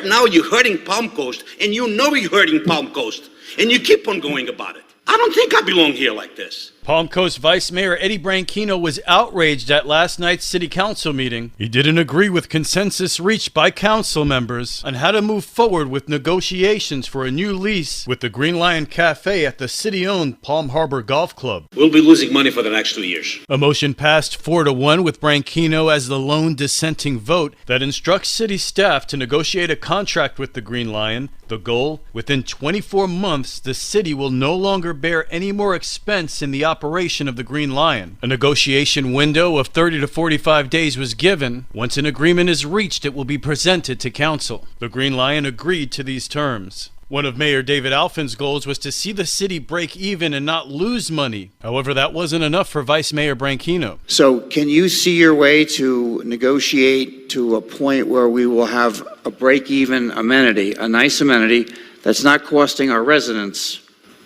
right now you're hurting Palm Coast, and you know you're hurting Palm Coast, and you keep on going about it. I don't think I belong here like this. Palm Coast Vice Mayor Eddie Branchino was outraged at last night's city council meeting. He didn't agree with consensus reached by council members on how to move forward with negotiations for a new lease with the Green Lion Cafe at the city-owned Palm Harbor Golf Club. We'll be losing money for the next 2 years. A motion passed 4-1 with Branchino as the lone dissenting vote that instructs city staff to negotiate a contract with the Green Lion. The goal, within 24 months, the city will no longer bear any more expense in the operation of the Green Lion. A negotiation window of 30 to 45 days was given. Once an agreement is reached, it will be presented to council. The Green Lion agreed to these terms. One of Mayor David Alfin's goals was to see the city break even and not lose money. However, that wasn't enough for Vice Mayor Branchino. So can you see your way to negotiate to a point where we will have a break-even amenity, a nice amenity that's not costing our residents?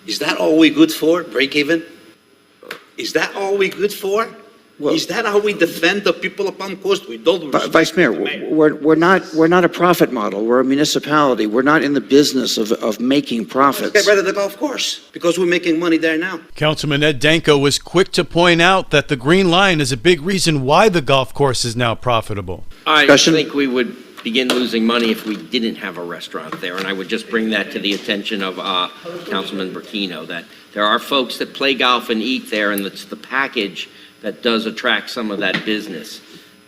Is that all we good for, break even? Is that all we good for? Well, is that how we defend the people of Palm Coast? We don't. Vice Mayor, we're not a profit model. We're a municipality. We're not in the business of making profits. Let's get rid of the golf course because we're making money there now. Councilman Ed Danko was quick to point out that the Green Lion is a big reason why the golf course is now profitable. I think we would begin losing money if we didn't have a restaurant there, and I would just bring that to the attention of Councilman Branchino, that there are folks that play golf and eat there, and it's the package that does attract some of that business.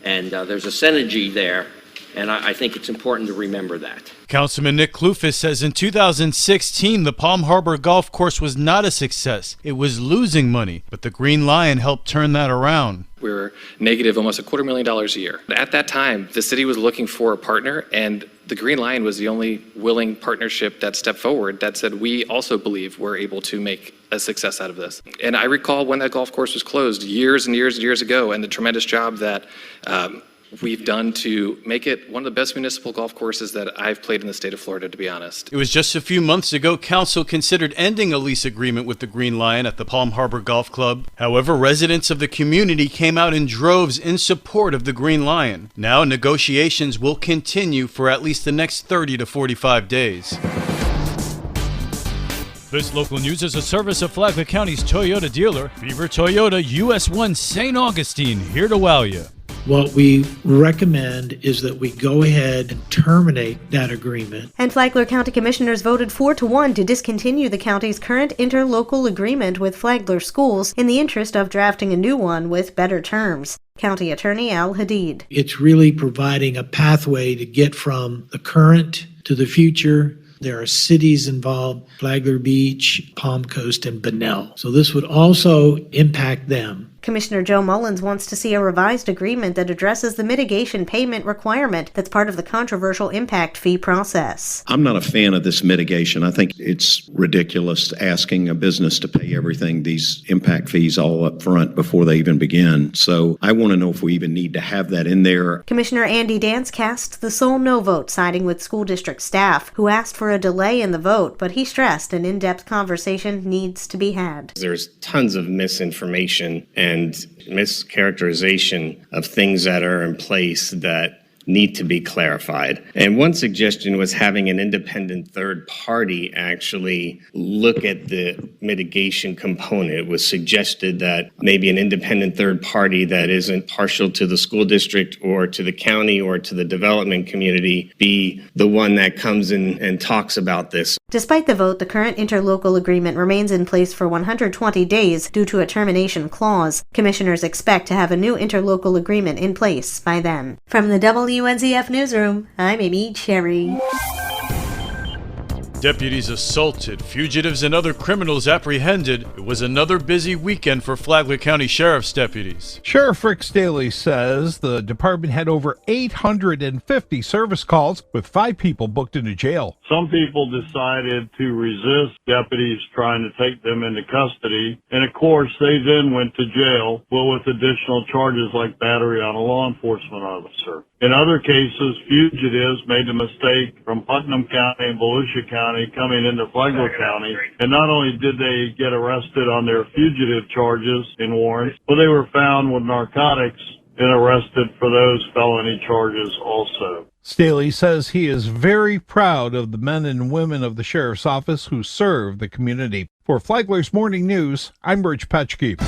And there's a synergy there, and I think it's important to remember that. Councilman Nick Klufis says in 2016, the Palm Harbor Golf Course was not a success. It was losing money, but the Green Lion helped turn that around. We were negative almost $250,000 a year. At that time, the city was looking for a partner, and the Green Lion was the only willing partnership that stepped forward that said, we also believe we're able to make a success out of this. And I recall when that golf course was closed years and years and years ago, and the tremendous job that we've done to make it one of the best municipal golf courses that I've played in the state of Florida, to be honest. It was just a few months ago council considered ending a lease agreement with the Green Lion at the Palm Harbor Golf Club. However, residents of the community came out in droves in support of the Green Lion. Now negotiations will continue for at least the next 30 to 45 days. This local news is a service of Flagler County's Toyota dealer, Beaver Toyota US 1 St. Augustine, here to wow you. What we recommend is that we go ahead and terminate that agreement. And Flagler County Commissioners voted 4-1 to discontinue the county's current interlocal agreement with Flagler schools in the interest of drafting a new one with better terms. County Attorney Al Hadid. It's really providing a pathway to get from the current to the future. There are cities involved, Flagler Beach, Palm Coast, and Bunnell. So this would also impact them. Commissioner Joe Mullins wants to see a revised agreement that addresses the mitigation payment requirement that's part of the controversial impact fee process. I'm not a fan of this mitigation. I think it's ridiculous asking a business to pay everything, these impact fees all up front before they even begin. So I want to know if we even need to have that in there. Commissioner Andy Dance cast the sole no vote, siding with school district staff, who asked for a delay in the vote, but he stressed an in-depth conversation needs to be had. There's tons of misinformation and mischaracterization of things that are in place that need to be clarified. And one suggestion was having an independent third party actually look at the mitigation component. It was suggested that maybe an independent third party that isn't partial to the school district or to the county or to the development community be the one that comes in and talks about this. Despite the vote, the current interlocal agreement remains in place for 120 days due to a termination clause. Commissioners expect to have a new interlocal agreement in place by then. From the WNZF Newsroom, I'm Amy Cherry. Deputies assaulted, fugitives and other criminals apprehended. It was another busy weekend for Flagler County Sheriff's deputies. Sheriff Rick Staley says the department had over 850 service calls with 5 people booked into jail. Some people decided to resist deputies trying to take them into custody, and of course they then went to jail, but with additional charges like battery on a law enforcement officer. In other cases, fugitives made the mistake from Putnam County and Volusia County coming into Flagler County, and not only did they get arrested on their fugitive charges and warrants, but they were found with narcotics and arrested for those felony charges also. Staley says he is very proud of the men and women of the sheriff's office who serve the community. For Flagler's Morning News, I'm Rich Petchke.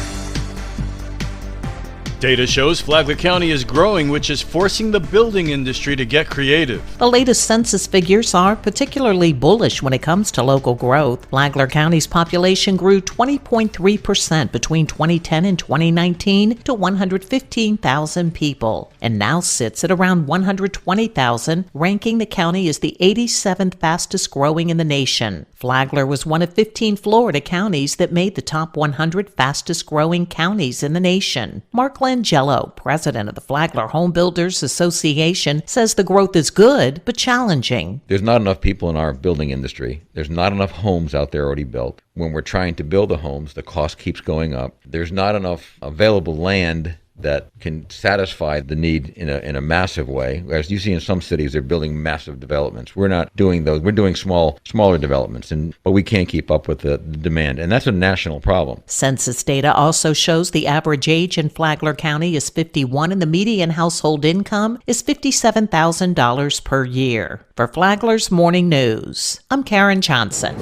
Data shows Flagler County is growing, which is forcing the building industry to get creative. The latest census figures are particularly bullish when it comes to local growth. Flagler County's population grew 20.3% between 2010 and 2019 to 115,000 people, and now sits at around 120,000, ranking the county as the 87th fastest growing in the nation. Flagler was one of 15 Florida counties that made the top 100 fastest growing counties in the nation. Mark Langello, president of the Flagler Home Builders Association, says the growth is good but challenging. There's not enough people in our building industry. There's not enough homes out there already built. When we're trying to build the homes, the cost keeps going up. There's not enough available land that can satisfy the need in a massive way. As you see in some cities, they're building massive developments. We're not doing those. We're doing smaller developments, but we can't keep up with the demand, and that's a national problem. Census data also shows the average age in Flagler County is 51 and the median household income is $57,000 per year. For Flagler's Morning News, I'm Karen Johnson.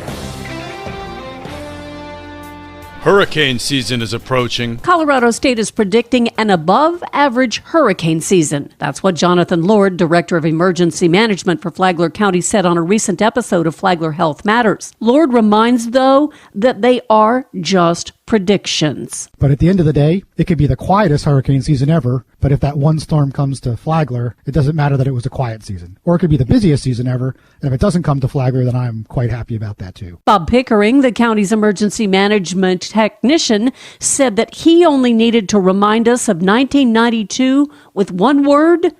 Hurricane season is approaching. Colorado State is predicting an above-average hurricane season. That's what Jonathan Lord, Director of Emergency Management for Flagler County, said on a recent episode of Flagler Health Matters. Lord reminds, though, that they are just predictions. But at the end of the day, it could be the quietest hurricane season ever, but if that one storm comes to Flagler, it doesn't matter that it was a quiet season. Or it could be the busiest season ever, and if it doesn't come to Flagler, then I'm quite happy about that too. Bob Pickering, the county's emergency management technician, said that he only needed to remind us of 1992 with one word: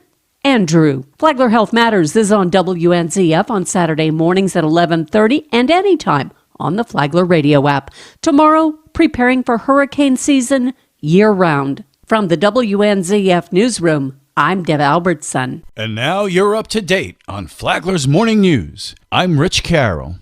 Andrew. Flagler Health Matters is on WNZF on Saturday mornings at 11:30 and anytime on the Flagler radio app. Tomorrow, preparing for hurricane season year-round. From the WNZF newsroom, I'm Deb Albertson. And now you're up to date on Flagler's Morning News. I'm Rich Carroll.